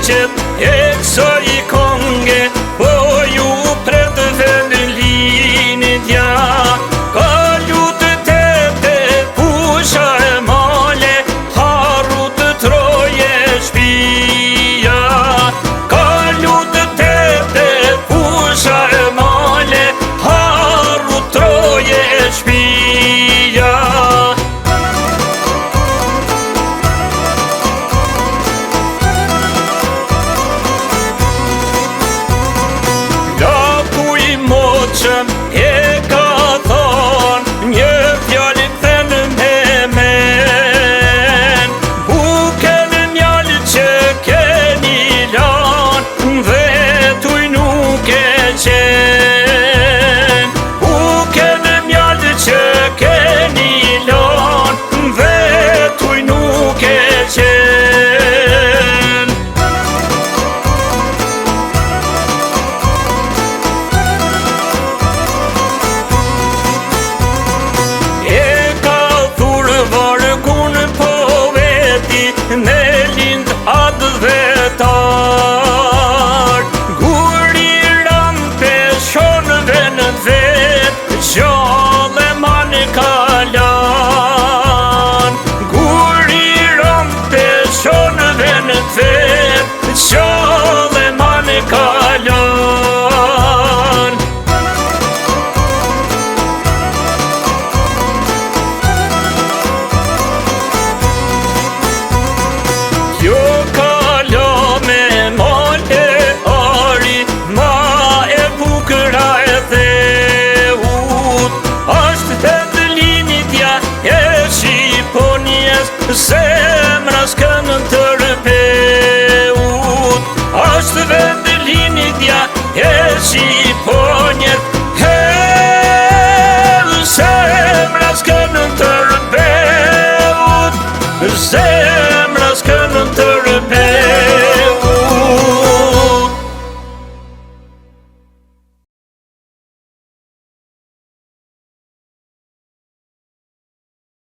qet e kësaj konge, po ju pret vendin linja. Ka lutë tete, pusha e male, harru të troje shpia. Ka lutë tete, pusha e male, harru troje shpia. Moqëm e ka thonë një fjallë thënë me men, buken mjallë që keni lanë dhe tuj nuk e qenë. Buken mjallë që keni lanë dhe tuj nuk e qenë. Me lind atë vetar, guri rampe shonëve në vet, gjallë manë kalan. Guri rampe shonëve në vet, gjallë manë kalan. Jo kalo me mole ari, ma e bukra e theut. Ashtë të linitja e Shqiponjes, zemra s'kënë të rëpeut. Ashtë vetë linitja e Shqiponjes,